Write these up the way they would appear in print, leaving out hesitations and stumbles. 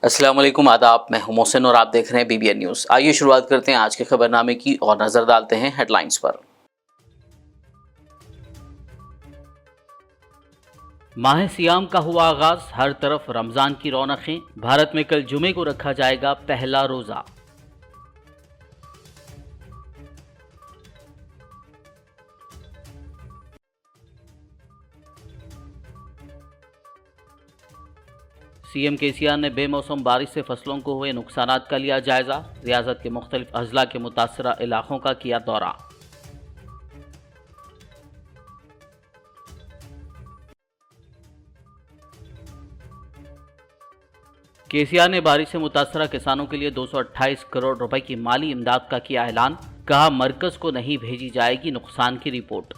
अस्सलाम वालेकुम, आदाब। मैं हूं मोहसिन और आप देख रहे हैं BBN न्यूज़। आइए शुरुआत करते हैं आज के खबरनामे की और नजर डालते हैं हेडलाइंस पर। माह सियाम का हुआ आगाज, हर तरफ रमजान की रौनकें। भारत में कल जुमे को रखा जाएगा पहला रोजा। सीएम केसीआर ने बेमौसम बारिश से फसलों को हुए नुकसानात का लिया जायजा। रियासत के मुख्तलिफ अजला के मुतासरा इलाकों का किया दौरा। केसीआर ने बारिश से मुतासरा किसानों के लिए 228 करोड़ रुपए की माली इमदाद का किया ऐलान। कहा, मरकज को नहीं भेजी जाएगी नुकसान की रिपोर्ट।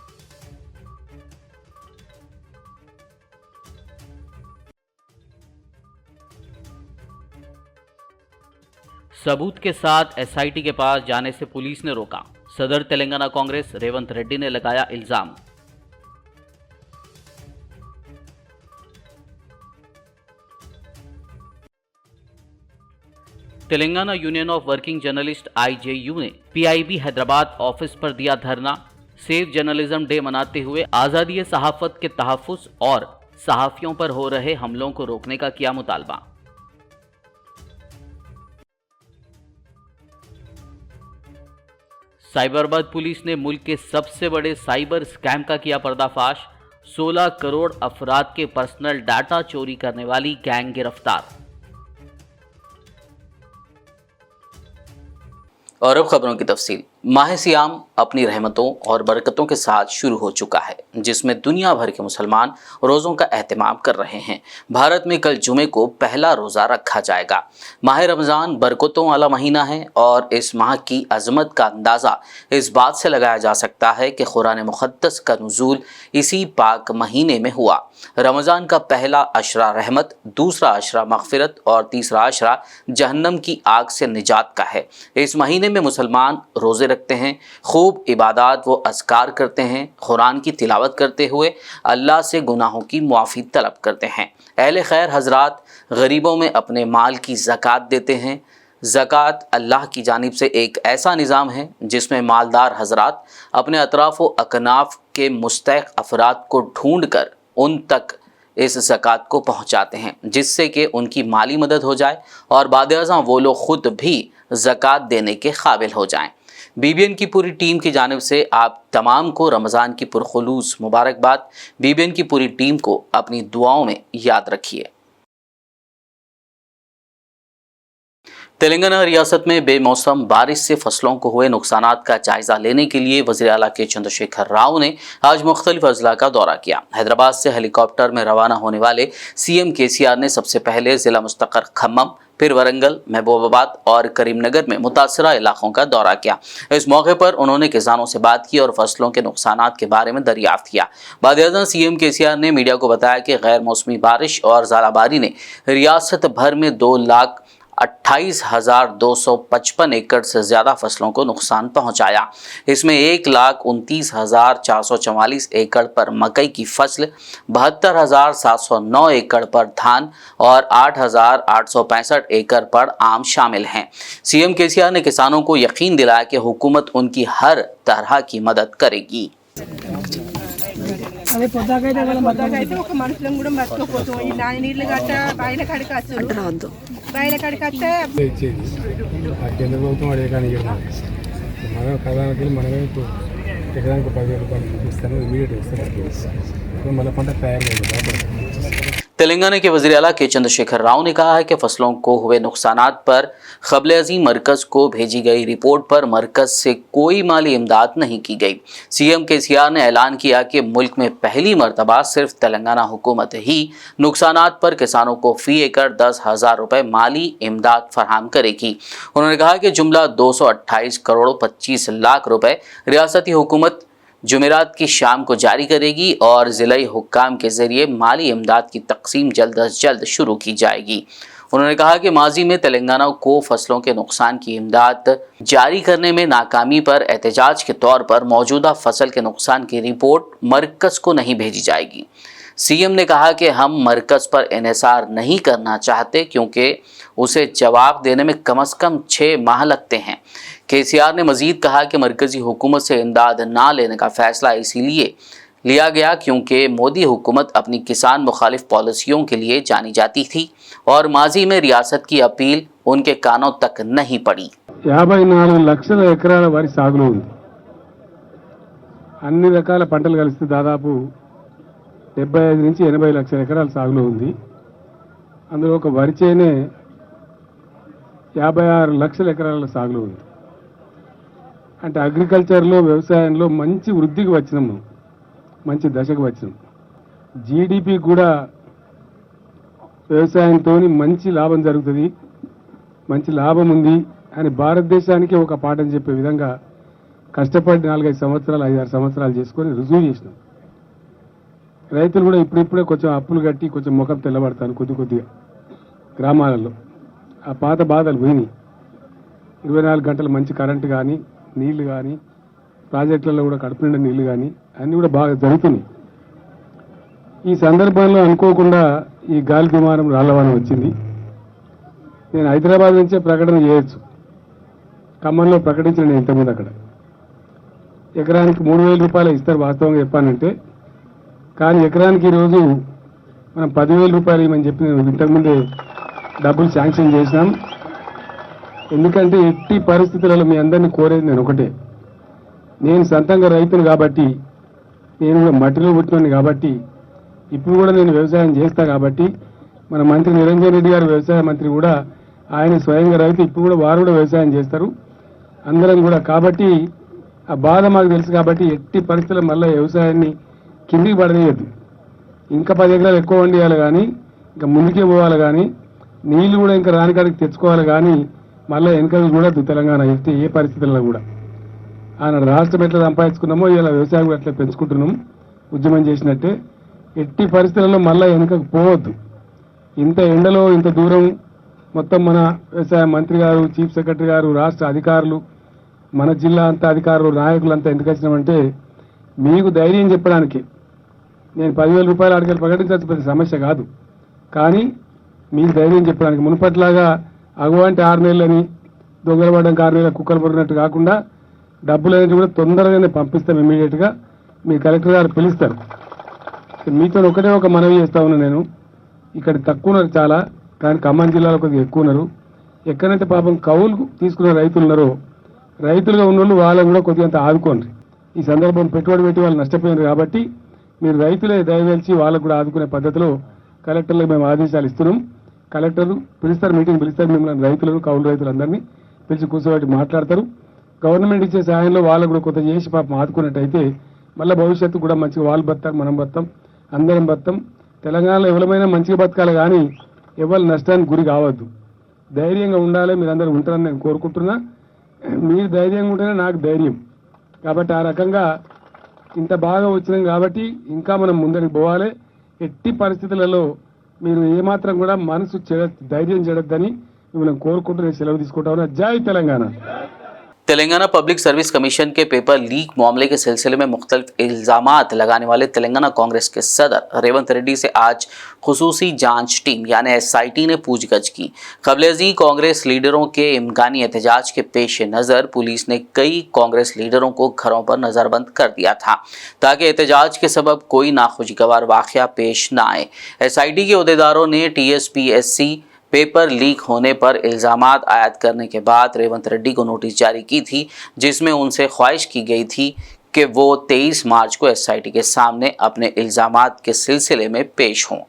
सबूत के साथ एसआईटी के पास जाने से पुलिस ने रोका। सदर तेलंगाना कांग्रेस रेवंत रेड्डी ने लगाया इल्जाम। Telangana union of working journalist IJU ने PIB हैदराबाद ऑफिस पर दिया धरना। सेफ जर्नलिज्म डे मनाते हुए आजादी सहाफत के तहफ्फुज़ और सहाफियों पर हो रहे हमलों को रोकने का किया मुतालबा। साइबराबाद पुलिस ने मुल्क के सबसे बड़े साइबर स्कैम का किया पर्दाफाश। 16 करोड़ अफराद के पर्सनल डाटा चोरी करने वाली गैंग गिरफ्तार। और अब खबरों की तफसील। माह सियाम अपनी रहमतों और बरकतों के साथ शुरू हो चुका है, जिसमें दुनिया भर के मुसलमान रोज़ों का एहतमाम कर रहे हैं। भारत में कल जुमे को पहला रोज़ा रखा जाएगा। माह रमज़ान बरकतों वाला महीना है और इस माह की अज़मत का अंदाज़ा इस बात से लगाया जा सकता है कि कुरान मुक़द्दस का नुज़ूल इसी पाक महीने में हुआ। रमज़ान का पहला अशरा रहमत, दूसरा अशरा मग़फ़िरत और तीसरा अशरा जहन्नम की आग से निजात का है। इस महीने में मुसलमान रोज़े रखते हैं, खूब इबादत व अज़कार करते हैं, कुरान की तिलावत करते हुए अल्लाह से गुनाहों की मुआफ़ी तलब करते हैं। अहले खैर हज़रात गरीबों में अपने माल की ज़कात देते हैं। ज़कात अल्लाह की जानिब से एक ऐसा निज़ाम है जिसमें मालदार हज़रात अपने अतराफ़ व अकनाफ़ के मुस्तहिक़ अफराद को ढूँढ कर उन तक इस ज़कात को पहुँचाते हैं, जिससे कि उनकी माली मदद हो जाए और बाद-ए-अज़ां वो लोग ख़ुद भी ज़कात देने के काबिल हो जाएं। BBN की पूरी टीम की जानिब से आप तमाम को रमज़ान की पुरखुलूस मुबारकबाद। BBN की पूरी टीम को अपनी दुआओं में याद रखिए। तेलंगाना रियासत में बेमौसम बारिश से फसलों को हुए नुकसानात का जायजा लेने के लिए वज़ीर आला के चंद्रशेखर राव ने आज मुख्तलिफ अजला का दौरा किया। हैदराबाद से हेलीकॉप्टर में रवाना होने वाले CM KCR ने सबसे पहले ज़िला मुस्तक़र खम्मम, फिर वरंगल, महबूबाबाद और करीमनगर में मुतासरा इलाकों का दौरा किया। इस मौके पर उन्होंने किसानों से बात की और फसलों के नुकसानात के बारे में दरियाफ्त किया। बाद-ए-अज़ां CM KCR ने मीडिया को बताया कि गैर मौसमी बारिश और ज़ालाबारी ने रियासत भर में 2,28,255 एकड़ से ज़्यादा फसलों को नुकसान पहुँचाया। इसमें 1,29,444 एकड़ पर मकई की फसल, 72,709 एकड़ पर धान और 8,865 एकड़ पर आम शामिल हैं। CM KCR ने किसानों को यकीन दिलाया कि हुकूमत उनकी हर तरह की मदद करेगी। అదే పొద్దాకైతే ఒక మనుషులను కూడా మర్చిపోతాం. ఈ నాని నీళ్ళు గట్ట బయట కాడికి వస్తారు, బయట కాడికి వస్తే ఇచ్చేది ఆ కేంద్ర ప్రభుత్వం అడిగే కానీ మనం కథానికి మనమే ఎకరానికి 10,000 రూపాయలు ఇస్తాను, ఇమీడియట్ ఇస్తాను, మళ్ళీ పంట తయారు. तेलंगाना के वज़ीर आला के चंद्रशेखर राव ने कहा है कि फसलों को हुए नुकसानात पर क़ब्ल अज़ीम मरकज़ को भेजी गई रिपोर्ट पर मरकज़ से कोई माली इमदाद नहीं की गई। CM KCR ने ऐलान किया कि मुल्क में पहली मरतबा सिर्फ तेलंगाना हुकूमत ही नुकसानात पर किसानों को फ़ी एकड़ 10,000 रुपये माली इमदाद फराहम करेगी। उन्होंने कहा कि जुमला 228 करोड़ 25 लाख रुपये रियासती हुकूमत जुमेरात की शाम को जारी करेगी और ज़िलाई हुक्काम के ज़रिए माली इमदाद की तकसीम जल्द अज जल्द शुरू की जाएगी। उन्होंने कहा कि माजी में तेलंगाना को फसलों के नुकसान की इमदाद जारी करने में नाकामी पर एहतजाज के तौर पर मौजूदा फसल के नुकसान की रिपोर्ट मरकज़ को नहीं भेजी जाएगी। सीएम ने कहा कि हम मरकज पर इन्हिसार नहीं करना चाहते क्योंकि उसे जवाब देने में कम से कम 6 माह लगते हैं। केसीआर ने मजीद कहा कि मरकजी हुकूमत से इमदाद ना लेने का फैसला इसीलिए लिया गया क्योंकि मोदी हुकूमत अपनी किसान मुखालिफ पॉलिसियों के लिए जानी जाती थी और माजी में रियासत की अपील उनके कानों तक नहीं पड़ी। 54 లక్షల ఎకరాల వరి సాగులో ఉంది। అన్ని రకాల పంటలు కలిస్తే దాదాపు 75 నుంచి 80 లక్షల ఎకరాల సాగులో ఉంది। అందులో ఒక వరి చేనే 56 లక్షల ఎకరాల సాగులో ఉంది। అంటే అగ్రికల్చర్లో వ్యవసాయంలో మంచి వృద్ధికి వచ్చినాము, మంచి దశకు వచ్చినాం। జీడిపి కూడా వ్యవసాయంతో మంచి లాభం జరుగుతుంది, మంచి లాభం ఉంది అని భారతదేశానికి ఒక పాఠం చెప్పే విధంగా కష్టపడి 4-5 సంవత్సరాలు 5-6 సంవత్సరాలు చేసుకొని రుజువు చేసినాం। రైతులు కూడా ఇప్పుడిప్పుడే కొంచెం అప్పులు కట్టి కొంచెం ముఖం తెల్లబడతాను కొద్దిగా గ్రామాలలో। ఆ పాత బాధలు పోయినాయి। 24 గంటలు మంచి కరెంటు కానీ నీళ్లు కానీ ప్రాజెక్టులలో కూడా కడుపు నిండా నీళ్లు కానీ అన్నీ కూడా బాగా జరుగుతున్నాయి। ఈ సందర్భంలో అనుకోకుండా ఈ గాలి దుమారం రాళ్లవాన వచ్చింది। నేను హైదరాబాద్ నుంచే ప్రకటన చేయొచ్చు, ఖమ్మంలో ప్రకటించిన ఇంతకుముందు అక్కడ ఎకరానికి 3000 రూపాయలు ఇస్తారు వాస్తవంగా చెప్పానంటే, కానీ ఎకరానికి ఈరోజు మనం 10,000 రూపాయలు ఇవ్వమని చెప్పి నేను ఇంతకుముందే డబ్బులు శాంక్షన్ చేసినాం। ఎందుకంటే ఎట్టి పరిస్థితులలో మీ అందరినీ కోరేది నేను ఒకటే, నేను సొంతంగా రైతును కాబట్టి, నేను కూడా మట్టిలో పుట్టినాను కాబట్టి, ఇప్పుడు కూడా నేను వ్యవసాయం చేస్తా కాబట్టి, మన మంత్రి నిరంజన్ రెడ్డి గారు వ్యవసాయ మంత్రి కూడా ఆయన స్వయంగా రైతు, ఇప్పుడు కూడా వారు కూడా వ్యవసాయం చేస్తారు అందరం కూడా। కాబట్టి ఆ బాధ మాకు తెలుసు కాబట్టి ఎట్టి పరిస్థితుల్లో మళ్ళీ వ్యవసాయాన్ని కిందికి పడనేయద్దు। ఇంకా 10 ఎకరాలు ఎక్కువ వండియాలి కానీ, ఇంకా ముందుకే పోవాలి కానీ, నీళ్లు కూడా ఇంకా రానికాడికి తెచ్చుకోవాలి కానీ మళ్ళీ వెనకలు చూడద్దు తెలంగాణ ఎత్తే ఏ పరిస్థితుల్లో కూడా। ఆనాడు రాష్ట్రం ఎట్లా సంపాదించుకున్నామో ఇలా వ్యవసాయం కూడా అట్లా పెంచుకుంటున్నాం ఉద్యమం చేసినట్టే। ఎట్టి పరిస్థితులలో మళ్ళీ వెనకకు పోవద్దు। ఇంత ఎండలో ఇంత దూరం మొత్తం మన వ్యవసాయ మంత్రి గారు, చీఫ్ సెక్రటరీ గారు, రాష్ట్ర అధికారులు, మన జిల్లా అంతా అధికారులు, నాయకులంతా ఎందుకు వచ్చినామంటే మీకు ధైర్యం చెప్పడానికి। నేను 10,000 రూపాయలు అడిగి ప్రకటించాల్సిన పెద్ద సమస్య కాదు, కానీ మీకు ధైర్యం చెప్పడానికి మునుపట్లాగా అగో అంటే 6 నెలలని దొంగలు పడడానికి 6 నెలల కుక్కలు పడినట్టు కాకుండా డబ్బులు అనేది కూడా తొందరగానే పంపిస్తాం ఇమీడియట్గా। మీ కలెక్టర్ గారు పిలుస్తారు। మీతో ఒకటే ఒక మనవి చేస్తా ఉన్నా, నేను ఇక్కడ తక్కువ ఉన్నారు చాలా, కానీ ఖమ్మం జిల్లాలో కొద్దిగా ఎక్కువ ఉన్నారు। ఎక్కడైతే పాపం కౌలు తీసుకున్న రైతులు ఉన్నారో, రైతులుగా ఉన్న వాళ్ళని కూడా కొద్దిగా అంత ఆదుకోండి। ఈ సందర్భం పెట్టుబడి పెట్టి వాళ్ళు నష్టపోయినారు కాబట్టి మీరు రైతులే దయవేల్చి వాళ్ళకు కూడా ఆదుకునే పద్ధతిలో కలెక్టర్లకు మేము ఆదేశాలు ఇస్తున్నాం। కలెక్టర్ పిలుస్తారు, మీటింగ్ పిలుస్తారు, మిమ్మల్ని రైతులను కౌలు రైతులందరినీ పిలిచి కూర్చోబెట్టి మాట్లాడతారు। గవర్నమెంట్ ఇచ్చే సహాయంలో వాళ్ళకు కూడా కొంత చేసి పాపం ఆదుకున్నట్టయితే మళ్ళీ భవిష్యత్తు కూడా మంచిగా వాళ్ళు బతారు, మనం బతాం, అందరం బతాం। తెలంగాణలో ఎవరైనా మంచిగా బతకాలి కానీ ఎవరు నష్టానికి గురి కావద్దు, ధైర్యంగా ఉండాలి। మీరందరూ ఉంటారని నేను కోరుకుంటున్నా। మీరు ధైర్యంగా ఉంటేనే నాకు ధైర్యం కాబట్టి ఆ రకంగా ఇంత బాగా వచ్చినాం కాబట్టి ఇంకా మనం ముందరికి పోవాలి। ఎట్టి పరిస్థితులలో మీరు ఏమాత్రం కూడా మనసు ధైర్యం చెడద్దని మిమ్మల్ని కోరుకుంటూ నేను సెలవు తీసుకుంటా ఉన్నా। జై Telangana. Telangana public service commission के पेपर लीक मामले के सिलसिले में मुख्तलिफ इल्जामात लगाने वाले तेलंगाना कांग्रेस के सदर रेवंत रेड्डी से आज खुसूसी जांच टीम यानी SIT ने पूछगछ की। क़ब्ल-ए-ज़ीं कांग्रेस लीडरों के इम्कानी एहतजाज के पेश नज़र पुलिस ने कई कांग्रेस लीडरों को घरों पर नज़रबंद कर दिया था ताकि एहतजाज के सबब कोई नाखुशगवार वाक़या पेश न आए। SIT के अहदेदारों ने TSPSC पेपर लीक होने पर इल्ज़ामात आयद करने के बाद रेवंत रेड्डी को नोटिस जारी की थी, जिसमें उनसे ख्वाहिश की गई थी कि वो 23 मार्च को SIT के सामने अपने इल्ज़ामात के सिलसिले में पेश हों।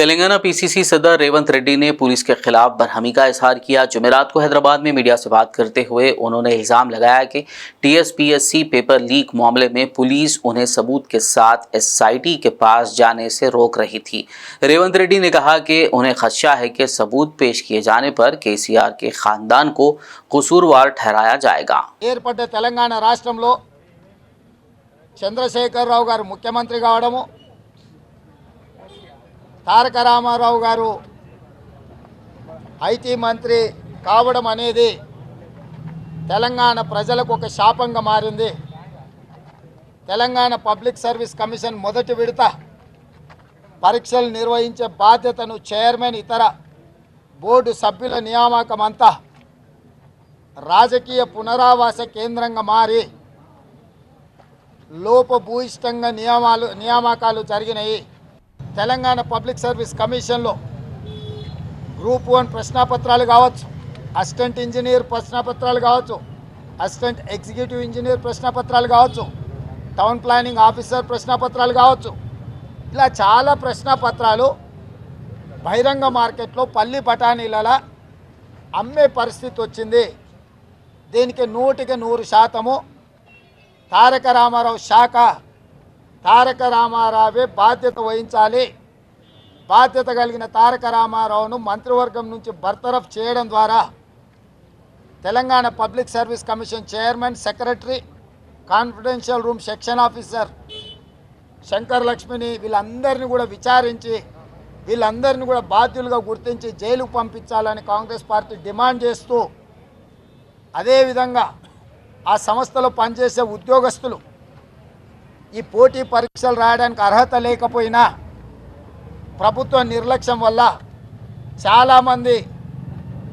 तेलंगाना पीसीसी सदर रेवंत रेड्डी ने पुलिस के खिलाफ बरहमी का इजहार किया। जुमेरात को हैदराबाद में मीडिया से बात करते हुए उन्होंने इल्जाम लगाया कि टीएसपीएससी पेपर लीक मामले में पुलिस उन्हें सबूत के साथ एसआईटी के पास जाने से रोक रही थी। रेवंत रेड्डी ने कहा कि उन्हें खदशा है कि सबूत पेश किए जाने पर केसीआर के खानदान को कसूरवार ठहराया जाएगा। ఏర్పడ్డ తెలంగాణ రాష్ట్రంలో చంద్రశేఖరరావు గారు ముఖ్యమంత్రి కావడము, తారక రామారావు గారు ఐటీ మంత్రి కావడం అనేది తెలంగాణ ప్రజలకు ఒక శాపంగా మారింది. తెలంగాణ పబ్లిక్ సర్వీస్ కమిషన్ మొదటి విడత పరీక్షలు నిర్వహించే బాధ్యతను చైర్మన్ ఇతర బోర్డు సభ్యుల నియామకం అంతా రాజకీయ పునరావాస కేంద్రంగా మారి లోపభూయిష్టంగా నియామకాలు జరిగినాయి. తెలంగాణ పబ్లిక్ సర్వీస్ కమిషన్లో గ్రూప్ 1 ప్రశ్నపత్రాలు కావచ్చు, అసిస్టెంట్ ఇంజనీర్ ప్రశ్నపత్రాలు కావచ్చు, అసిస్టెంట్ ఎగ్జిక్యూటివ్ ఇంజనీర్ ప్రశ్నపత్రాలు కావచ్చు, టౌన్ ప్లానింగ్ ఆఫీసర్ ప్రశ్నపత్రాలు కావచ్చు, ఇలా చాలా ప్రశ్నపత్రాలు బహిరంగ మార్కెట్లో పల్లి బఠానీలలో అమ్మే పరిస్థితి వచ్చింది. దీనికి 100% తారక రామారావు శాఖ, తారక రామారావే బాధ్యత వహించాలి. బాధ్యత కలిగిన తారక రామారావును మంత్రివర్గం నుంచి బర్తరఫ్ చేయడం ద్వారా Telangana public service commission chairman, secretary, confidential room section officer Shankar లక్ష్మిని వీళ్ళందరినీ కూడా విచారించి వీళ్ళందరినీ కూడా బాధ్యులుగా గుర్తించి జైలుకు పంపించాలని కాంగ్రెస్ పార్టీ డిమాండ్ చేస్తూ, అదేవిధంగా ఆ సంస్థలో పనిచేసే ఉద్యోగస్తులు ఈ పోటీ పరీక్షలు రాయడానికి అర్హత లేకపోయినా ప్రభుత్వ నిర్లక్ష్యం వల్ల చాలామంది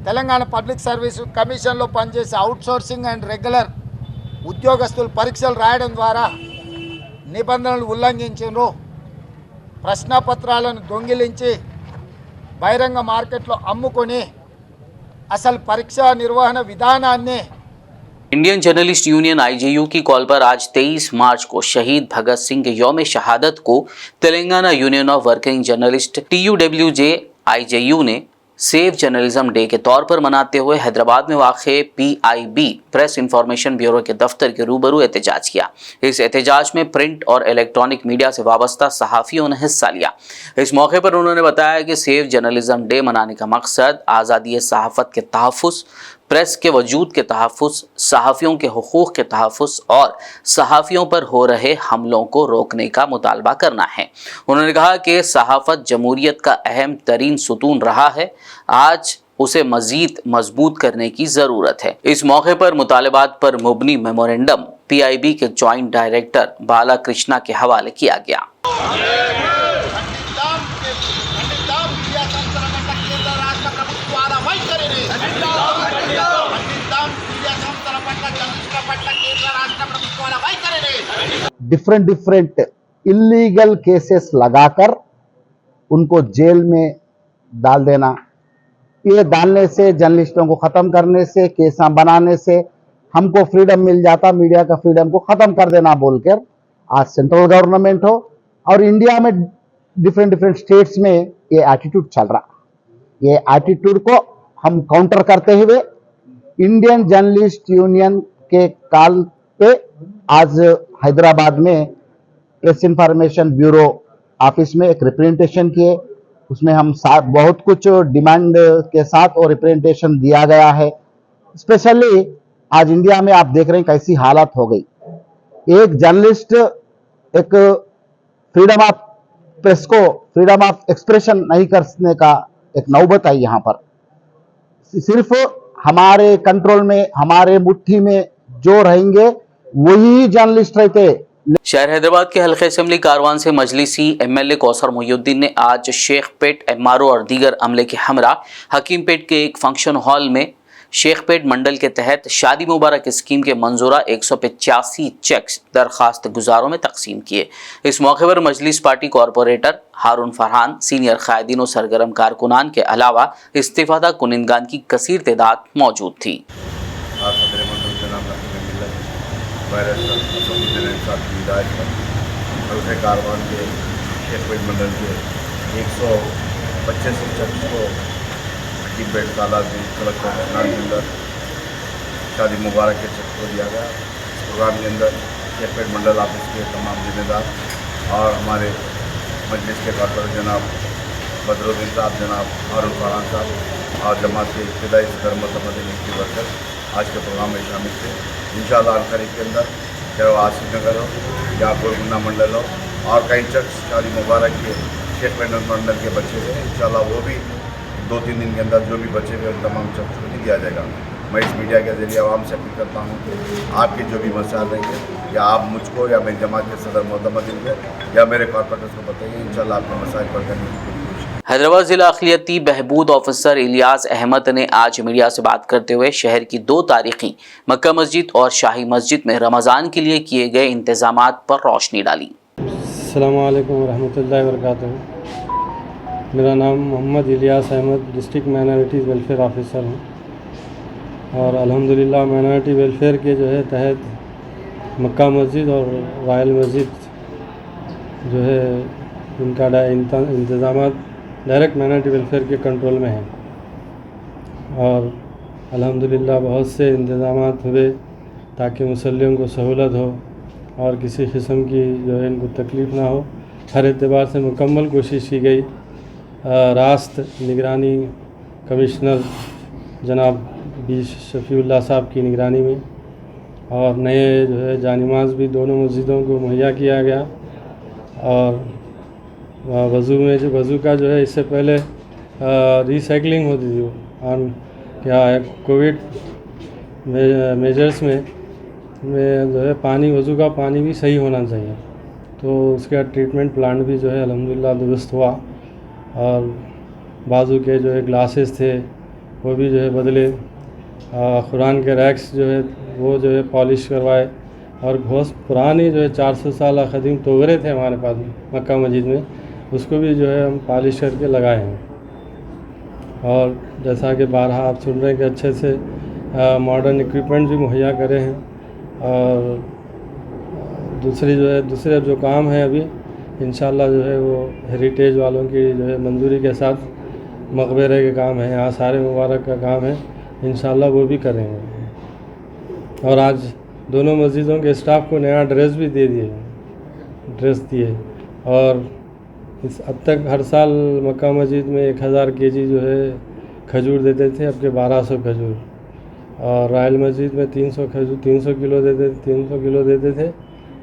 తెలంగాణ పబ్లిక్ సర్వీస్ కమిషన్లో పనిచేసే అవుట్సోర్సింగ్ అండ్ రెగ్యులర్ ఉద్యోగస్తులు పరీక్షలు రాయడం ద్వారా నిబంధనలు ఉల్లంఘించారు. ప్రశ్నపత్రాలను దొంగిలించి బహిరంగ మార్కెట్లో అమ్ముకొని అసలు పరీక్షా నిర్వహణ విధానాన్ని इंडियन जर्नलिस्ट यूनियन आईजेयू की कॉल पर आज 23 मार्च को शहीद भगत सिंह के यौम शहादत को Telangana union of working journalist TUWJ आईजेयू ने सेव जर्नलिज्म डे के तौर पर मनाते हुए हैदराबाद में वाक़े PIB प्रेस इंफॉर्मेशन ब्यूरो के दफ्तर के रूबरू एहतजाज किया। इस एहतजाज में प्रिंट और इलेक्ट्रॉनिक मीडिया से वाबस्ता सहाफ़ियों ने हिस्सा लिया। इस मौके पर उन्होंने बताया कि सेव जर्नलिज्म डे मनाने का मकसद आज़ादी सहाफ़त के तहफ़्फ़ुज़, प्रेस के वजूद के तहफ़्फ़ुज़, सहाफ़ियों के हुकूक़ के तहफ़्फ़ुज़ और सहाफ़ियों पर हो रहे हमलों को रोकने का मुतालबा करना है। उन्होंने कहा कि सहाफ़त जमहूरियत का अहम तरीन सुतून रहा है, आज उसे मज़ीद मजबूत करने की ज़रूरत है। इस मौके पर मुतालबात पर मुबनी मेमोरेंडम PIB के जॉइंट डायरेक्टर बाला कृष्णा के हवाले किया गया। डिफरेंट इलीगल केसेस लगाकर उनको जेल में डाल देना, ये डालने से जर्नलिस्टों को ख़त्म करने से, केसा बनाने से हमको फ्रीडम मिल जाता, मीडिया का फ्रीडम को ख़त्म कर देना बोलकर आज सेंट्रल गवर्नमेंट हो और इंडिया में डिफरेंट स्टेट्स में ये एटीट्यूड चल रहा। ये एटीट्यूड को हम काउंटर करते हुए इंडियन जर्नलिस्ट यूनियन के काल पे आज हैदराबाद में प्रेस इंफॉर्मेशन ब्यूरो ऑफिस में एक रिप्रेजेंटेशन किए। उसमें हम बहुत कुछ डिमांड के साथ और रिप्रेजेंटेशन दिया गया है। स्पेशली आज इंडिया में आप देख रहे हैं कैसी हालत हो गई। एक जर्नलिस्ट एक फ्रीडम ऑफ प्रेस को फ्रीडम ऑफ एक्सप्रेशन नहीं करने का एक नौबत आई यहाँ पर। सिर्फ हमारे कंट्रोल में, हमारे मुट्ठी में जो रहेंगे वही जर्नलिस्ट रहते। शहर हैदराबाद के हल्के असेंबली कारवान से मजलिसी MLA कौसर मोहिउद्दीन ने आज शेखपेट MRO और दीगर अमले के हमरा हकीमपेट के एक फंक्शन हॉल में शेखपेट मंडल के तहत शादी मुबारक स्कीम के मंजूरा 185 चेक्स दरखास्त गुजारों में तकसीम किए। इस मौके पर मजलिस पार्टी कॉरपोरेटर हारून फरहान, सीनियर कायदीन और सरगर्म कारकुनान के अलावा इस्तीफादा कुनिंदगान की कसीर तादाद मौजूद थी। कारवान के शेखपेट मंडल के 185 बच्चे से चर्च को हकीमपेट तालाबी कलेक्टर नाम के अंदर शादी मुबारक के चेक को दिया गया। इस प्रोग्राम के अंदर शेखपेट मंडल ऑफिस के तमाम जिम्मेदार और हमारे मजलिस के कारपोरेटर जनाब बदरुद्दीन साहब, जनाब फारूक फरहान साहब और जमात के इब्तदाई सदर मदनी की वर्कर आज के प्रोग्राम में शामिल थे। इंशाअल्लाह अल-करीब के अंदर चाहे वो आसिफ नगर हो या गोलगुंडा मंडल हो और कई चर्च शादी मुबारक के शेखपेट मंडल के बच्चे थे, इंशाअल्लाह वो भी 2-3 दिन के अंदर जो भी बच्चे हुए उन तमाम चर्च को नहीं दिया जाएगा। मैं इस मीडिया के जरिए आवाम से अपील करता हूँ कि आपके जो भी मसाइल रहेंगे या आप मुझको या मेरी जमात के सदर मोहम्मद को या मेरे कॉर्पोरेटर्स को बताइए, इंशाअल्लाह आपके मसाइल पर करने की पूरी कोशिश। हैदराबाद जिला अखिलियती बहबूद ऑफिसर इलियास अहमद ने आज मीडिया से बात करते हुए शहर की 2 तारीखी मक्का मस्जिद और शाही मस्जिद में रमज़ान के लिए किए गए इंतजामात पर रोशनी डाली। अस्सलामु अलैकुम रहमतुल्लाहि व बरकातहू। मेरा नाम Mohammad Ilyas Ahmad, district minorities welfare officer हूँ और अल्हम्दुलिल्लाह माइनॉरिटी वेलफेयर के जो है तहत मक्का मस्जिद और रॉयल मस्जिद जो है इनका इंतज़ामात डायरेक्ट माइनॉरिटी वेलफेयर के कंट्रोल में है और अल्हम्दुलिल्लाह बहुत से इंतज़ामात हुए ताकि मुसल्लियों को सहूलत हो और किसी किस्म की जो है इनको तकलीफ़ ना हो। हर एतबार से मुकम्मल कोशिश की गई। रास्त निगरानी कमिश्नर जनाब बी शफ़ीउल्लाह साहब की निगरानी में और नए जो है जानिमाज़ भी दोनों मस्जिदों को मुहैया किया गया और वज़ू का जो है इससे पहले रिसाइकलिंग होती थी और क्या है कोविड मेजर्स में जो है पानी वज़ू का पानी भी सही होना चाहिए, तो उसका ट्रीटमेंट प्लांट भी जो है अल्हम्दुलिल्लाह दुरुस्त हुआ और बाजू के जो है ग्लासेस थे वो भी जो है बदले, कुरान के रैक्स जो है वो जो है पॉलिश करवाए और बहुत पुरानी जो है 400 साल क़दीम तोगरे थे हमारे पास मक्का मस्जिद में, उसको भी जो है हम पॉलिश करके लगाए हैं और जैसा कि बारहा आप सुन रहे हैं कि अच्छे से मॉडर्न इक्विपमेंट भी मुहैया करे हैं और दूसरे जो काम है अभी इंशाल्लाह जो है वो हेरिटेज वालों की जो है मंजूरी के साथ मकबरे के काम है, यहाँ सारे मुबारक का काम है, इंशाल्लाह वो भी करेंगे। और आज दोनों मस्जिदों के स्टाफ को नया ड्रेस भी ड्रेस दिए और इस अब तक हर साल मक्का मस्जिद में 1000 केजी जो है खजूर देते थे, अब के 1200 खजूर और रॉयल मस्जिद में 300 किलो देते थे,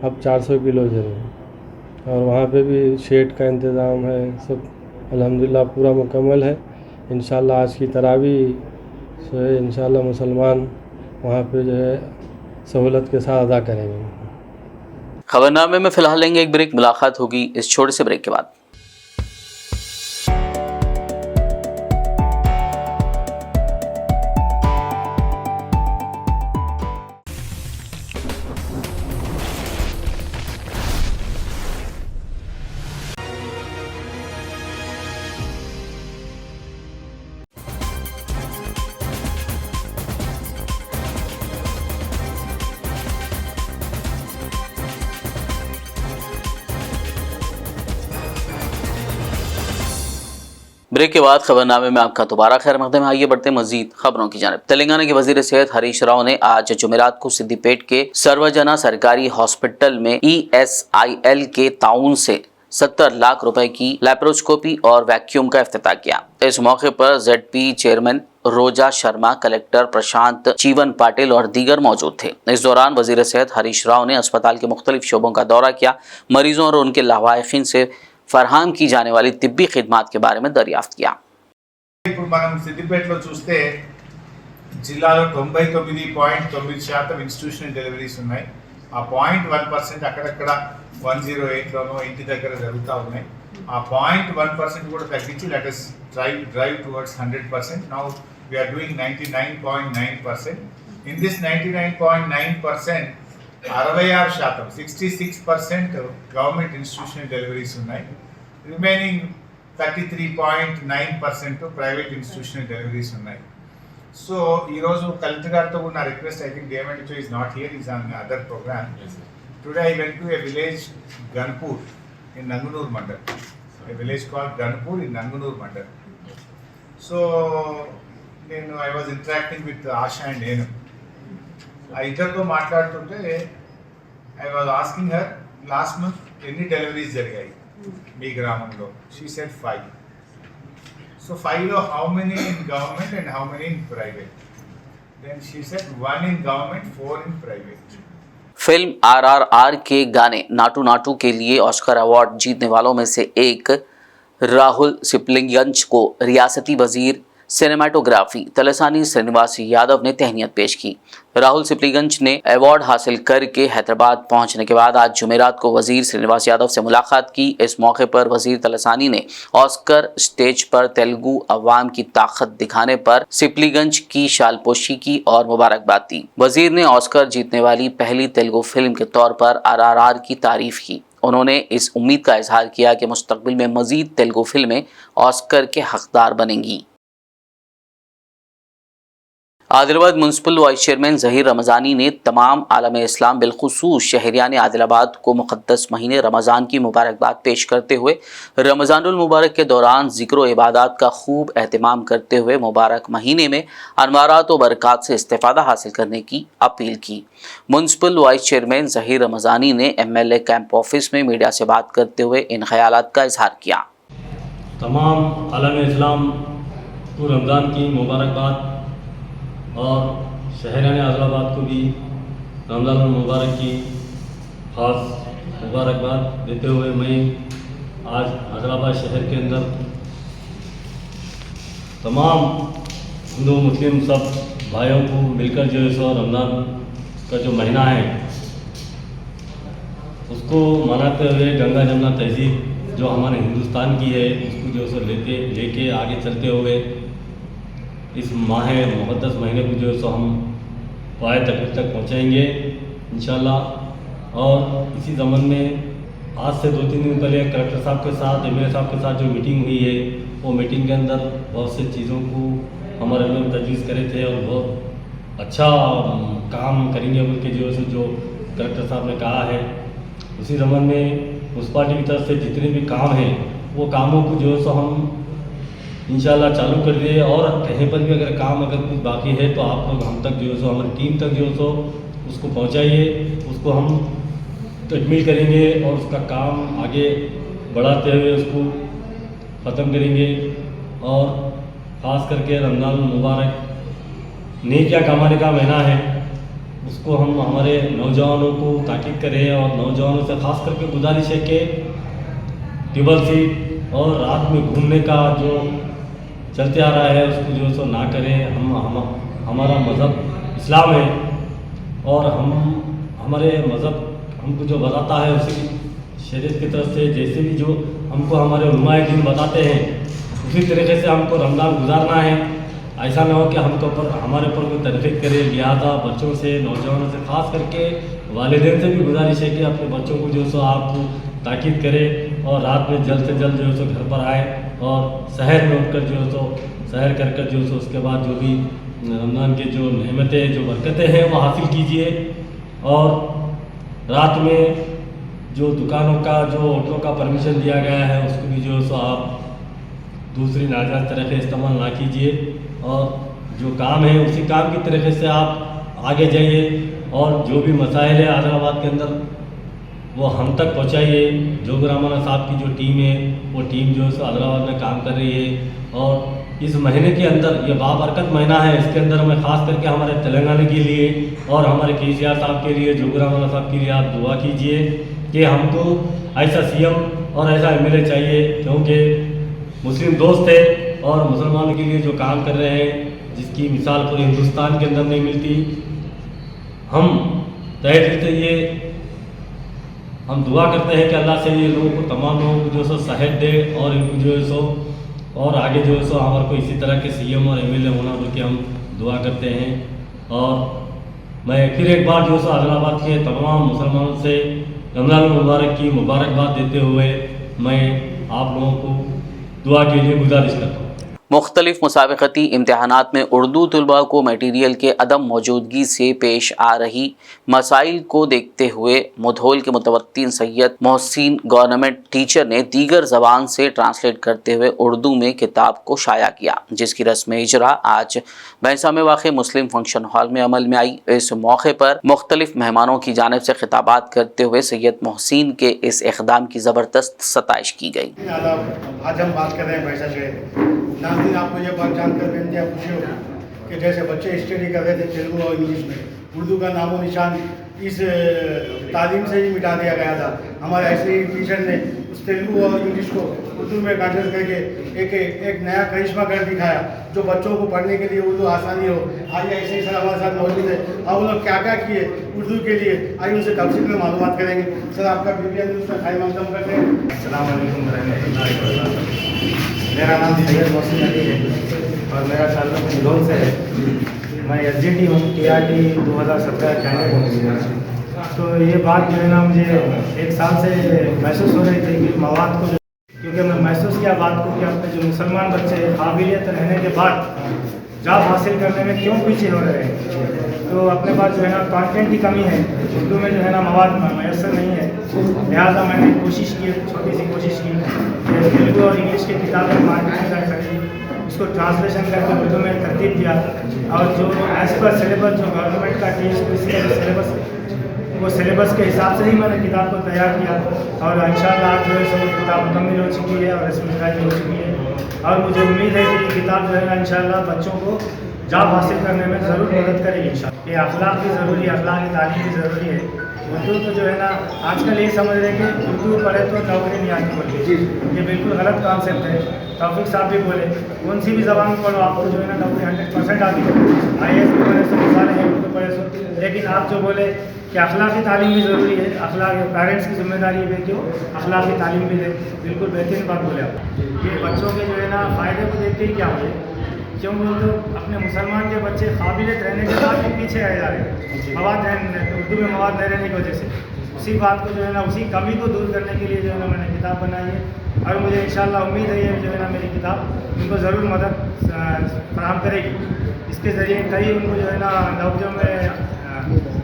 अब 400 किलो दे रहे और वहाँ पे भी शेड का इंतज़ाम है, सब अल्हम्दुलिल्लाह पूरा मुकम्मल है। इंशाल्लाह आज की तरावी जो है इंशाल्लाह मुसलमान वहाँ पे जो है सहूलत के साथ अदा करेंगे। खबरनामे में फिलहाल लेंगे एक ब्रेक, मुलाकात होगी इस छोटे से ब्रेक के बाद। ब्रेक के बाद खबरनामे में आपका दोबारा खैर मकदम है। आइए बढ़ते मजीद खबरों की जानिब। तेलंगाना के वजीर सेहत हरीश राव ने आज जुमेरात को सिद्दीपेट के सर्वजना सरकारी हॉस्पिटल में ESIL के ताउन से 70 लाख रुपए की लैप्रोस्कोपी और वैक्यूम का इफ्तिताह किया। इस मौके पर ZP चेयरमैन रोजा शर्मा, कलेक्टर प्रशांत चीवन पाटिल और दीगर मौजूद थे। इस दौरान वजीर सेहत हरीश राव ने अस्पताल के मुख्तलिफ शोबों का दौरा किया, मरीजों और उनके लावाहिकीन से फरहाम की जाने वाली तिब्बी खिदमात के बारे में दरियाफ्त किया। ఇప్పుడు మనం సిద్దిపేటలో చూస్తే జిల్లాలో 99.9% ఇన్స్టిట్యూషనల్ డెలివరీస్ ఉన్నాయి. ఆ 0.1% అక్కడక్కడ 108లోనో ఇంటి దగ్గర జరుగుతూ ఉన్నాయి. ఆ 0.1% కూడా తగ్గించి let us drive towards 100%. Now we are doing 99.9%. In this 99.9%, 66% 66% government institutional deliveries ఉన్నాయి. రిమైనింగ్ 33.9% ప్రైవేట్ ఇన్స్టిట్యూషనల్ డెలివరీస్ ఉన్నాయి. సో ఈరోజు కలెక్టర్ గారితో కూడా నా request, I think DMHO is not here, is on other programme. Today I went to a village Ganpur in Nangunur mandal. a village called Ganpur in Nanganur Mandal. So I was interacting with Asha and Nenu. ఆ ఇద్దరితో మాట్లాడుతుంటే I was asking her last month ఎన్ని deliveries జరిగాయి మీ గ్రామంలో. She said 5. So 5లో how many in government and how many in private. Then she said 1 in government, 4 in private. Film RRR के गाने नाटू नाटू के लिए ऑस्कर अवार्ड जीतने वालों में से एक राहुल सिपलिगंज को रियासती वजीर सिनेमाटोग्राफी तलसानी श्रीनिवास यादव ने तहनीत पेश की। राहुल सिपलिगंज ने अवार्ड हासिल करके हैदराबाद पहुंचने के बाद आज जुमेरात को वजीर श्रीनिवास यादव से मुलाकात की। इस मौके पर वजीर तलसानी ने ऑस्कर स्टेज पर तेलुगु अवाम की ताकत दिखाने पर सिपलिगंज की शालपोशी की और मुबारकबाद दी। वजीर ने ऑस्कर जीतने वाली पहली तेलुगु फिल्म के तौर पर RRR की तारीफ की। उन्होंने इस उम्मीद का इजहार किया कि मुस्तकबिल में मजीद तेलुगु फिल्में ऑस्कर के हकदार बनेंगी। Adilabad municipal vice chairman Zaheer Ramzani ने तमाम आलम इस्लाम बिलखुसूस शहरियान आदिलाबाद को मुक़द्दस महीने रमज़ान की मुबारकबाद पेश करते हुए रमज़ानुल मुबारक के दौरान ज़िक्र व इबादत का खूब एहतमाम करते हुए मुबारक महीने में अनवारात व बरक़ात से इस्तिफ़ादा हासिल करने की अपील की। Municipal vice chairman Zaheer Ramzani ने MLA कैंप ऑफिस में मीडिया से बात करते हुए इन ख़यालात का इजहार किया। तमाम आलम इस्लाम को रमज़ान की मुबारकबाद और शहरान आदिलाबाद को भी रमज़ान मुबारक की ख़ास मुबारकबाद देते हुए मैं आज आदिलाबाद शहर के अंदर तमाम हिंदू मुस्लिम सब भाइयों को मिलकर जो है सो रमज़ान का जो महीना है उसको मनाते हुए गंगा जमुना तहजीब जो हमारे हिंदुस्तान की है उसको जो है सो लेके आगे चलते हुए इस माह मुक़द्दस महीने को जो है सो हम पाए तक पहुँचाएँगे इंशाल्लाह। और इसी ज़मन में आज से 2-3 दिन पहले कलेक्टर साहब के साथ MLA साहब के साथ जो मीटिंग हुई है वो मीटिंग के अंदर बहुत से चीज़ों को हमारे लोग तजवीज़ करे थे और बहुत अच्छा काम करेंगे बोल के जो कलेक्टर साहब ने कहा है। उसी ज़मन में म्यूनसिपालिटी की तरफ से जितने भी काम हैं वो कामों को जो है सो हम इंशाल्लाह चालू कर दिए। और कहीं पर भी अगर काम अगर कुछ बाकी है तो आप लोग हम तक जो है सो हमारी टीम तक जो है सो उसको पहुंचाइए, उसको हम तकमील करेंगे और उसका काम आगे बढ़ाते हुए उसको ख़त्म करेंगे। और ख़ास करके रमज़ान मुबारक नेकियां कमाने का महीना है, उसको हम हमारे नौजवानों को ताकीद करें और नौजवानों से ख़ास करके गुजारिश है कि टेबल सीट और रात में घूमने का जो चलते आ रहा है उसको जो सो ना करें। हमारा मज़हब इस्लाम है और हमारे मज़हब हमको जो बताता है उसी शरीयत की तरफ से जैसे भी जो हमको हमारे उलमाए दीन बताते हैं उसी तरीके से हमको रमज़ान गुजारना है। ऐसा ना हो कि हमारे ऊपर कोई तनकीद करे। लिहाजा बच्चों से नौजवानों से ख़ास करके वालिदैन से भी गुजारिश है कि अपने बच्चों को जो सो आप ताकीद करें और रात में जल्द से जल्द जो है सो घर पर आए और शहर में उठकर जो है सो सहर कर जो है सो उसके बाद जो भी रमज़ान के जो नेमतें जो बरकतें हैं वो हासिल कीजिए। और रात में जो दुकानों का जो होटलों का परमिशन दिया गया है उसको भी जो है सो आप दूसरी नाजायज़ तरीके इस्तेमाल ना कीजिए और जो काम है उसी काम की तरीके से आप आगे जाइए। और जो भी मसाइल है आदिलाबाद के अंदर वो हम तक पहुंचाइए। जोगरामाना साहब की जो टीम है वो टीम जो है आदिलाबाद में काम कर रही है। और इस महीने के अंदर ये बाबरकत महीना है, इसके अंदर मैं ख़ास करके हमारे तेलंगाना के लिए और हमारे KCR साहब के लिए जोगरामाना साहब के लिए आप दुआ कीजिए कि हमको ऐसा CM और ऐसा MLA चाहिए, क्योंकि मुस्लिम दोस्त है और मुसलमानों के लिए जो काम कर रहे हैं जिसकी मिसाल पूरे हिंदुस्तान के अंदर नहीं मिलती। हम तय दिल से ये हम दुआ करते हैं कि अल्लाह से ये लोगों को तमाम लोगों को जो सो सेहत दे और इनको जो है सो और आगे जो है सो हमारे को इसी तरह के CM और MLA होना बोल के हम दुआ करते हैं। और मैं फिर एक बार जो सो आदिलाबाद के तमाम मुसलमानों से रमज़ान मुबारक की मुबारकबाद देते हुए मैं आप लोगों को दुआ के लिए गुजारिश करता हूँ। मुख्तलिफ मुसाबकती इम्तहानात में उर्दू तलबा को मटीरियल के अदम मौजूदगी से पेश आ रही मसाइल को देखते हुए मुधोल के मुतवत्तिन सैयद मोहसिन गवर्नमेंट टीचर ने दीगर ज़बान से ट्रांसलेट करते हुए उर्दू में किताब को शाया किया, जिसकी रस्म इजरा आज भैंसा में वाक़ मुस्लिम फंक्शन हॉल में अमल में आई। इस मौके पर मुख्तलिफ मेहमानों की जानिब से खिताबात करते हुए सैयद मोहसिन के इस इक़दाम की ज़बरदस्त सताइश की गई। आज हम बात कर रहे हैं भैंसा शहर। नाज़रीन, आपको ये बात जानकर बेनती है खुशी होगी कि जैसे बच्चे स्टडी कर रहे थे तेलुगु और इंग्लिश में, उर्दू का नामो निशान इस तालीम से ही मिटा दिया गया था। हमारे ऐसे ही टीचर ने उस तेलुगु और इंग्लिश को उर्दू में कन्वर्ट करके एक नया करिश्मा कर दिखाया जो बच्चों को पढ़ने के लिए उर्दू आसानी हो। आज ऐसे ही सर हमारे साथ मौजूद है। अब उन्होंने क्या क्या किए उर्दू के लिए, आइए उनसे तफसील में मालूमात करेंगे। सर, आपका BBN न्यूज़ में खाई मकदम करते हैं। अस्सलाम वालेकुम रहमतुल्लाहि व बरकातहू। मेरा नाम सैयद मोहसिन अली है और मेरा ताल्लुक मुधोल से है। मैं SGT हूँ, TRT 2017 कैंडिडेट हूँ। तो ये बात जो है ना मुझे एक साल से महसूस हो रही थी कि मवाद को, क्योंकि मैं महसूस किया बात को कि अपने जो मुसलमान बच्चे काबिलियत रहने के बाद जॉब हासिल करने में क्यों पीछे हो रहे हैं। तो अपने पास जो है ना कंटेंट की कमी है, उर्दू में जो है ना मवाद मैसर नहीं है। लिहाजा मैंने कोशिश की, छोटी सी कोशिश की कि तेलुगु और इंग्लिश की किताबें मार्केट में जाकर खरीदी, उसको ट्रांसलेशन करके उर्दू में तरतीब दिया और जो एज पर सिलेबस जो गवर्नमेंट का TSPC सिलेबस वो सिलेबस के हिसाब से ही मैंने किताब को तैयार किया और इंशाअल्लाह आज जो है सो किताब मुकम्मल हो चुकी है और रस्म हो चुकी है। और मुझे उम्मीद है कि ये किताब जो है ना इंशाअल्लाह बच्चों को जॉब हासिल करने में ज़रूर मदद करेगी। इंशाअल्लाह ये अखलाक भी ज़रूरी है, अखलाक की तालीम भी ज़रूरी है। उर्दू तो जो है ना आजकल ये समझ रहे हैं कि उर्दू पढ़े तो नौकरी नहीं आती बोलती, ये बिल्कुल गलत कॉन्सेप्ट है। तौफीक साहब भी बोले कौन सी भी ज़बान में पढ़ो आपको जो है ना नौकरी 100% आती है। IAS भी पढ़े सो मिसालें हैं, उर्दू पढ़े सो, लेकिन आप जो बोले कि अखलाकी तालीम भी ज़रूरी है, अखलाक पेरेंट्स की जिम्मेदारी है कि वो अखलाकी तालीम भी दें। बिल्कुल बेहतरीन बात बोले आप। ये बच्चों के जो है ना फ़ायदे को देखते ही क्या हुए, क्यों बोलते हो अपने मुसलमान के बच्चे काबिलियत रहने के बाद भी पीछे रह जा रहे हैं मवाद उर्दू में मवाद नहीं रहने की वजह से। उसी बात को जो है ना उसी कमी को दूर करने के लिए जो है ना मैंने किताब बनाई है और मुझे इंशाअल्लाह उम्मीद है ये जो है ना मेरी किताब उनको ज़रूर मदद फराहम करेगी। इसके ज़रिए कई उनको जो है ना नौकरियों में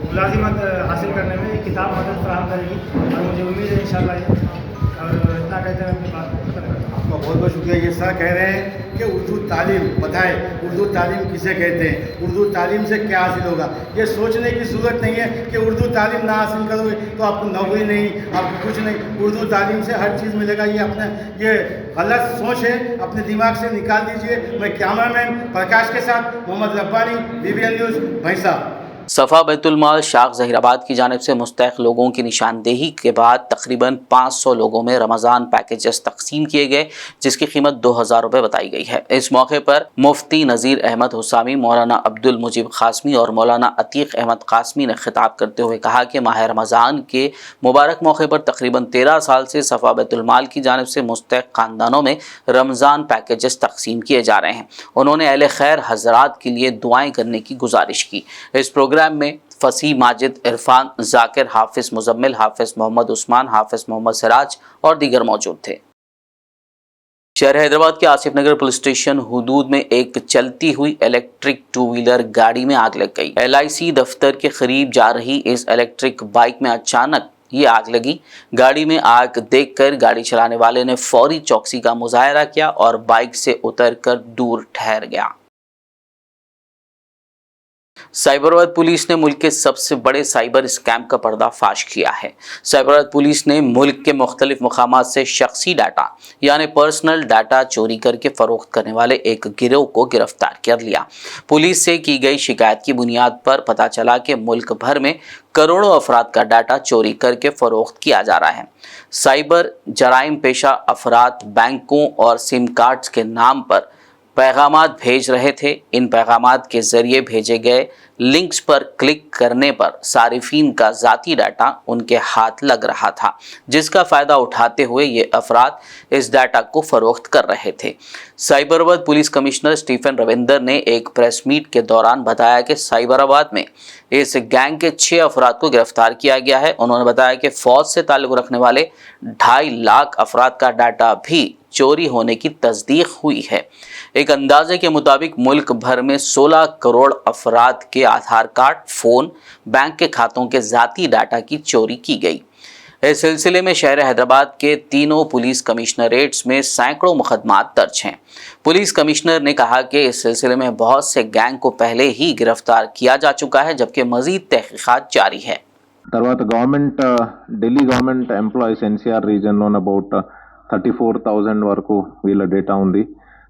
मुलाजिमत हासिल करने में ये किताब मदद फराहम करेगी और मुझे उम्मीद है इंशाअल्लाह ये। और इतना कहते हैं अपनी बात खत्म करता हूँ। आपका बहुत बहुत शुक्रिया। ये सर कह रहे हैं कि उर्दू तालीम बताएं, उर्दू तालीम किसे कहते हैं, उर्दू तालीम से क्या हासिल होगा। ये सोचने की ज़रूरत नहीं है कि उर्दू तालीम ना हासिल करोगे तो आपको नौकरी नहीं, आपको कुछ नहीं। उर्दू तालीम से हर चीज़ मिलेगा। ये अपने ये गलत सोच है, अपने दिमाग से निकाल दीजिए। मैं कैमरामैन प्रकाश के साथ मोहम्मद रब्बानी, BBN न्यूज़, भैंसा। सफ़ा बैतुल-माल शाख ज़हीराबाद की जानिब से मुस्तहिक़ लोगों की निशानदेही के बाद तकरीबन 500 लोगों में रमज़ान पैकेजेस तकसीम किए गए, जिसकी कीमत 2000 रुपये बताई गई है। इस मौके पर मुफ्ती नज़ीर अहमद हुसामी, मौलाना अब्दुल मुजीब क़ासमी और मौलाना अतीक़ अहमद क़ासमी ने खिताब करते हुए कहा कि माह रमज़ान के मुबारक मौके पर तकरीबन 13 साल से सफ़ा बैतुल-माल की जानिब से मुस्तहिक़ ख़ानदानों में रमज़ान पैकेजेस तकसीम किए जा रहे हैं। उन्होंने अहले खैर हज़रात के लिए दुआएँ करने की गुजारिश की। इस प्रोग्राम में फसी, माजिद, इरफान, जाकिर, हाफिज मुजम्मिल, हाफिज मोहम्मद उस्मान, हाफिज मोहम्मद सिराज और दीगर मौजूद थे। शहर हैदराबाद के आसिफ नगर पुलिस स्टेशन हुदूद में एक चलती हुई इलेक्ट्रिक 2 व्हीलर गाड़ी में आग लग गई। LIC दफ्तर के करीब जा रही इस इलेक्ट्रिक बाइक में अचानक ये आग लगी। गाड़ी में आग देखकर गाड़ी चलाने वाले ने फौरी चौकसी का मुजाहरा किया और बाइक से उतरकर दूर ठहर गया। साइबराबाद पुलिस ने मुल्क के सबसे बड़े साइबर स्कैम का पर्दाफाश किया है। साइबराबाद पुलिस ने मुल्क के मुख्तलिफ मकामात से शख्सी डाटा यानी पर्सनल डाटा चोरी करके फरोख्त करने वाले एक गिरोह को गिरफ्तार कर लिया। पुलिस से की गई शिकायत की बुनियाद पर पता चला कि मुल्क भर में करोड़ों अफराद का डाटा चोरी करके फरोख्त किया जा रहा है। साइबर जराइम पेशा अफराद बैंकों और सिम कार्ड्स के नाम पर पैगामात भेज रहे थे। इन पैगामात के जरिए भेजे गए लिंक्स पर क्लिक करने पर सारिफीन का ज़ाती डाटा उनके हाथ लग रहा था, जिसका फ़ायदा उठाते हुए ये अफराद इस डाटा को फ़रोख्त कर रहे थे। साइबराबाद पुलिस कमिश्नर स्टीफन रविंदर ने एक प्रेस मीट के दौरान बताया कि साइबराबाद में इस गैंग के 6 अफराद को गिरफ्तार किया गया है। उन्होंने बताया कि फ़ौज से ताल्लुक़ रखने वाले 2.5 लाख अफराद का डाटा भी चोरी होने की तस्दीक हुई है। एक अंदाजे के मुताबिक मुल्क भर में 16 करोड़ अफराद के आधार कार्ड, फ़ोन, बैंक के खातों के ज़ाती डाटा की चोरी की गई। इस सिलसिले में शहर हैदराबाद के तीनों पुलिस कमिश्नरेट्स में सैकड़ों मुकदमात दर्ज हैं। पुलिस कमिश्नर ने कहा कि इस सिलसिले में बहुत से गैंग को पहले ही गिरफ्तार किया जा चुका है, जबकि मजीद तहकीकात जारी है। తర్వాత government Delhi government employees NCR రీజన్లో అబౌట్ 34,000 వరకు వీళ్ళ డేటా ఉంది.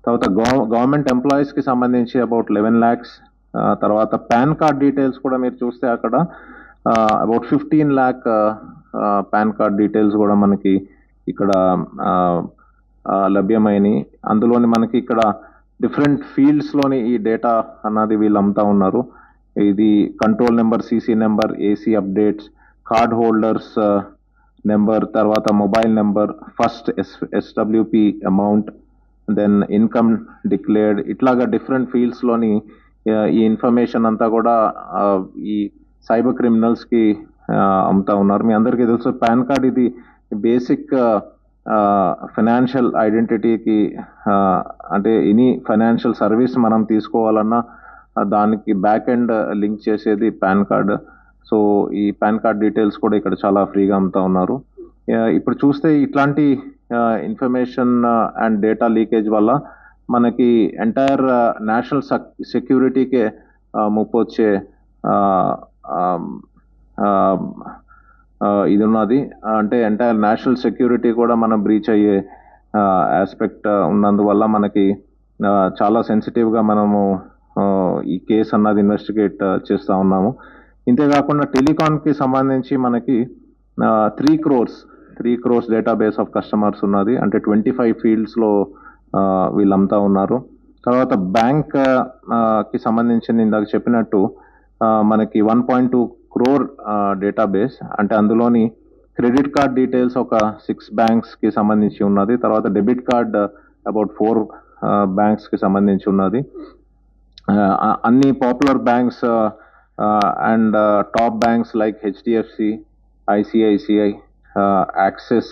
తర్వాత గవర్నమెంట్ ఎంప్లాయీస్కి సంబంధించి అబౌట్ 11 lakhs. తర్వాత పాన్ కార్డ్ డీటెయిల్స్ కూడా మీరు చూస్తే అక్కడ about 15 lakh PAN card details కూడా మనకి ఇక్కడ లభ్యమైనవి. అందులోని మనకి ఇక్కడ డిఫరెంట్ ఫీల్డ్స్లోని ఈ డేటా అన్నది వీళ్ళంతా ఉన్నారు. ఇది control number, CC number, AC updates, card holders number, తర్వాత mobile number, first SWP amount, then income declared, ఇట్లాగా డిఫరెంట్ ఫీల్డ్స్లోని ఈ ఇన్ఫర్మేషన్ అంతా కూడా ఈ సైబర్ క్రిమినల్స్కి అమ్ముతా ఉన్నారు. మీ అందరికీ తెలుసు పాన్ కార్డ్ ఇది బేసిక్ ఫైనాన్షియల్ ఐడెంటిటీకి, అంటే ఎనీ ఫైనాన్షియల్ సర్వీస్ మనం తీసుకోవాలన్నా దానికి బ్యాక్ ఎండ్ లింక్ చేసేది పాన్ కార్డ్. సో ఈ పాన్ కార్డ్ డీటెయిల్స్ కూడా ఇక్కడ చాలా ఫ్రీగా అమ్ముతా ఉన్నారు. ఇప్పుడు చూస్తే ఇట్లాంటి ఇన్ఫర్మేషన్ అండ్ డేటా లీకేజ్ వల్ల మనకి ఎంటైర్ నేషనల్ సెక్యూరిటీకే ముప్పు వచ్చే ఇది ఉన్నది. అంటే ఎంటైర్ నేషనల్ సెక్యూరిటీ కూడా మనం బ్రీచ్ అయ్యే ఆస్పెక్ట్ ఉన్నందువల్ల మనకి చాలా సెన్సిటివ్గా మనము ఈ కేసు అన్నది ఇన్వెస్టిగేట్ చేస్తూ ఉన్నాము. ఇంతేకాకుండా టెలికాన్కి సంబంధించి మనకి 3 crores డేటాబేస్ ఆఫ్ కస్టమర్స్ ఉన్నది. అంటే 25 ఫీల్డ్స్లో వీళ్ళంతా ఉన్నారు. తర్వాత బ్యాంక్కి సంబంధించి ఇందాక చెప్పినట్టు మనకి 1.2 crore డేటాబేస్. అంటే అందులోని క్రెడిట్ కార్డ్ డీటెయిల్స్ ఒక 6 బ్యాంక్స్కి సంబంధించి ఉన్నది. తర్వాత డెబిట్ కార్డ్ అబౌట్ 4 బ్యాంక్స్కి సంబంధించి ఉన్నది. అన్ని popular banks and top banks like HDFC, ICICI, axis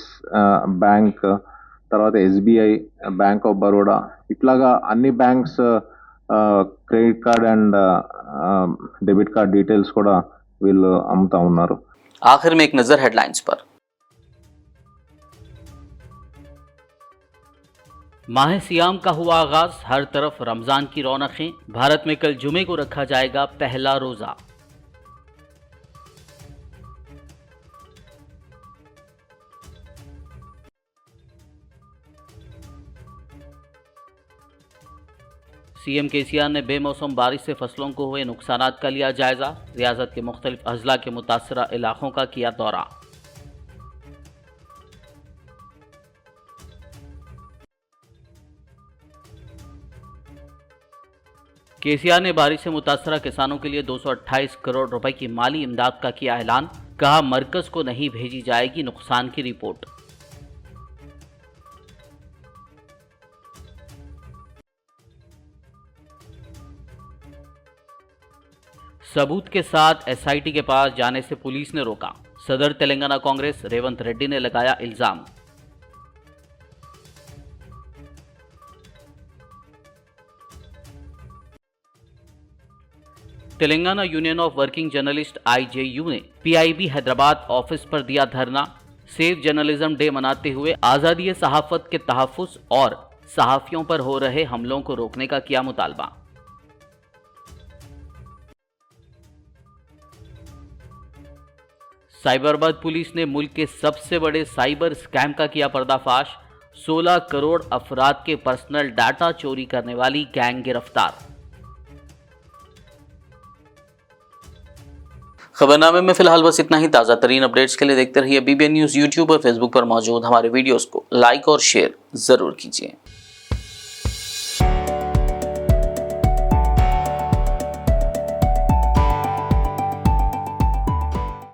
bank, తర్వాత ఎస్బీఐ, బ్యాంక్ ఆఫ్ బరోడా, ఇట్లాగా అన్ని banks credit card and debit card details కూడా వీళ్ళు అమ్ముతా ఉన్నారు. आखिर में एक नजर हेडलाइंस पर। माह सियाम का हुआ आगाज, हर तरफ रमजान की रौनकें। भारत में कल जुमे को रखा जाएगा पहला रोजा। सीएम केसीआर ने बेमौसम बारिश से फसलों को हुए नुकसानात का लिया जायजा। रियासत के मुख्तलिफ अजला के मुतासरा इलाकों का किया दौरा। केसीआर ने बारिश से मुतासरा किसानों के लिए 228 करोड़ रुपए की माली इमदाद का किया ऐलान। कहा मरकज को नहीं भेजी जाएगी नुकसान की रिपोर्ट। सबूत के साथ एसआईटी के पास जाने से पुलिस ने रोका। सदर तेलंगाना कांग्रेस रेवंत रेड्डी ने लगाया इल्जाम। Telangana union of working journalist IJU ने पीआईबी हैदराबाद ऑफिस पर दिया धरना। सेव जर्नलिज्म डे मनाते हुए आजादी सहाफत के तहफ्फुज़ और सहाफियों पर हो रहे हमलों को रोकने का किया मुतालबा। साइबराबाद पुलिस ने मुल्क के सबसे बड़े साइबर स्कैम का किया पर्दाफाश। 16 करोड़ अफराद के पर्सनल डाटा चोरी करने वाली गैंग गिरफ्तार। खबरनामे में फिलहाल बस इतना ही। ताज़ा तरीन अपडेट्स के लिए देखते रहिए BBN न्यूज़ यूट्यूब और फेसबुक पर मौजूद हमारे वीडियोस को लाइक और शेयर ज़रूर कीजिए।